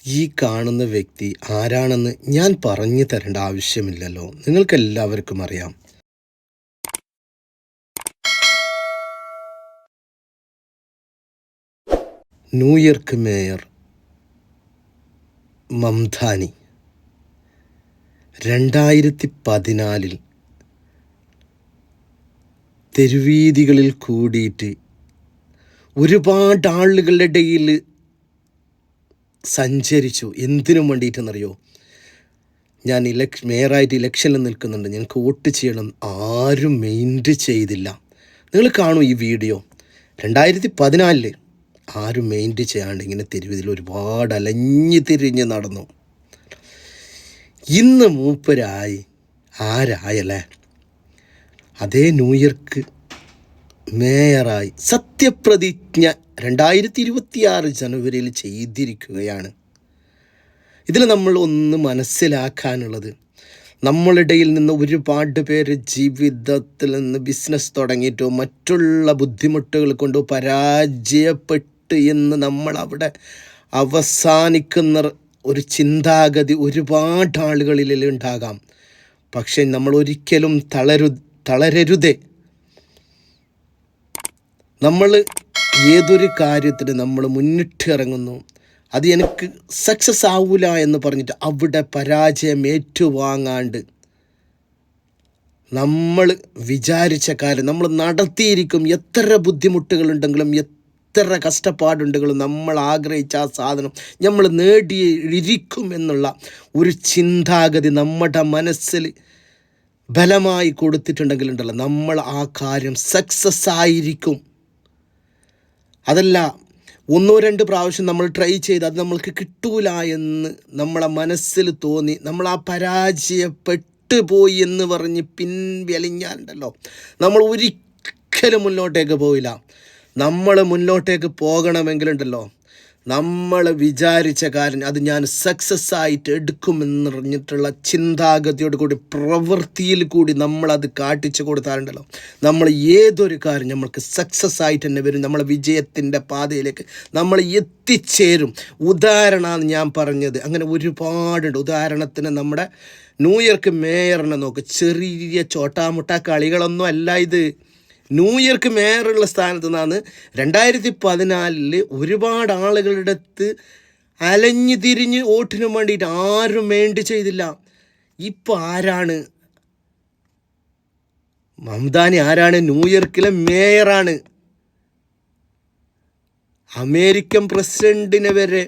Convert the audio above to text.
ഈ കാണുന്ന വ്യക്തി ആരാണെന്ന് ഞാൻ പറഞ്ഞു തരേണ്ട ആവശ്യമില്ലല്ലോ, നിങ്ങൾക്കെല്ലാവർക്കും അറിയാം. ന്യൂയോർക്ക് മേയർ മംധാനി 2014 തെരുവീതികളിൽ കൂടിയിട്ട് ഒരുപാട് ആളുകളുടെ ഇടയിൽ സഞ്ചരിച്ചു. എന്തിനും വേണ്ടിയിട്ടെന്നറിയോ? ഞാൻ മേയറായിട്ട് ഇലക്ഷനിൽ നിൽക്കുന്നുണ്ട്, ഞങ്ങൾക്ക് വോട്ട് ചെയ്യണം. ആരും മെയിൻറ്റ് ചെയ്തില്ല. നിങ്ങൾ കാണൂ ഈ വീഡിയോ. 2014 ആരും മെയിൻറ്റ് ചെയ്യാണ്ട് ഇങ്ങനെ തെരുവിൽ ഒരുപാട് അലഞ്ഞു തിരിഞ്ഞ് നടന്നു. ഇന്ന് മൂപ്പരായി ആരായല്ലേ? അതേ ന്യൂയോർക്ക് മേയറായി സത്യപ്രതിജ്ഞ 2026 ജനുവരിയിൽ ചെയ്തിരിക്കുകയാണ്. ഇതിൽ നമ്മൾ ഒന്ന് മനസ്സിലാക്കാനുള്ളത്, നമ്മളിടയിൽ നിന്ന് ഒരുപാട് പേര് ജീവിതത്തിൽ നിന്ന് ബിസിനസ് തുടങ്ങിയിട്ടോ മറ്റുള്ള ബുദ്ധിമുട്ടുകൾ കൊണ്ടോ പരാജയപ്പെട്ട് എന്ന് നമ്മൾ അവിടെ അവസാനിക്കുന്ന ഒരു ചിന്താഗതി ഒരുപാട് ആളുകളിൽ ഉണ്ടാകാം. പക്ഷെ നമ്മൾ ഒരിക്കലും തളരരുതേ. നമ്മൾ ഏതൊരു കാര്യത്തിന് നമ്മൾ മുന്നിട്ട് ഇറങ്ങുന്നു, അത് എനിക്ക് സക്സസ് ആവില്ല എന്ന് പറഞ്ഞിട്ട് അവിടെ പരാജയം ഏറ്റുവാങ്ങാണ്ട് നമ്മൾ വിചാരിച്ച കാര്യം നമ്മൾ നടത്തിയിരിക്കും. എത്ര ബുദ്ധിമുട്ടുകളുണ്ടെങ്കിലും എത്ര കഷ്ടപ്പാടുണ്ടെങ്കിലും നമ്മൾ ആഗ്രഹിച്ച ആ സാധനം നമ്മൾ നേടിയിരിക്കും എന്നുള്ള ഒരു ചിന്താഗതി നമ്മുടെ മനസ്സിൽ ബലമായി കൊടുത്തിട്ടുണ്ടെങ്കിലുണ്ടല്ലോ, നമ്മൾ ആ കാര്യം സക്സസ് ആയിരിക്കും. അതല്ല, 1-2 പ്രാവശ്യം നമ്മൾ ട്രൈ ചെയ്ത് അത് നമ്മൾക്ക് കിട്ടൂല എന്ന് നമ്മളെ മനസ്സിൽ തോന്നി നമ്മൾ ആ പരാജയപ്പെട്ടു പോയി എന്ന് പറഞ്ഞ് പിൻവലിഞ്ഞാലുണ്ടല്ലോ, നമ്മൾ ഒരിക്കലും മുന്നോട്ടേക്ക് പോയില്ല. നമ്മൾ മുന്നോട്ടേക്ക് പോകണമെങ്കിലുണ്ടല്ലോ, നമ്മൾ വിചാരിച്ച കാര്യം അത് ഞാൻ സക്സസ് ആയിട്ട് എടുക്കുമെന്ന് പറഞ്ഞിട്ടുള്ള ചിന്താഗതിയോട് കൂടി പ്രവൃത്തിയിൽ കൂടി നമ്മളത് കാട്ടിച്ചു കൊടുത്താലുണ്ടല്ലോ, നമ്മൾ ഏതൊരു കാര്യം നമ്മൾക്ക് സക്സസ് ആയിട്ട് തന്നെ വരും. നമ്മളെ വിജയത്തിൻ്റെ പാതയിലേക്ക് നമ്മൾ എത്തിച്ചേരും. ഉദാഹരണമാണ് ഞാൻ പറഞ്ഞത്. അങ്ങനെ ഒരുപാടുണ്ട്. ഉദാഹരണത്തിന് നമ്മുടെ ന്യൂയോർക്ക് മേയറിനെ നോക്ക്. ചെറിയ ചോട്ടാമുട്ട കളികളൊന്നും അല്ല ഇത്. ന്യൂയോർക്ക് മേയറുള്ള സ്ഥാനത്ത് നിന്നാണ് 2014 ഒരുപാട് ആളുകളുടെ അടുത്ത് അലഞ്ഞു തിരിഞ്ഞ് വോട്ടിന് വേണ്ടിയിട്ട് ആരും വേണ്ടി ചെയ്തില്ല. ഇപ്പോൾ ആരാണ് മംധാനി? ആരാണ്? ന്യൂയോർക്കിലെ മേയറാണ്. അമേരിക്കൻ പ്രസിഡന്റിനെ വരെ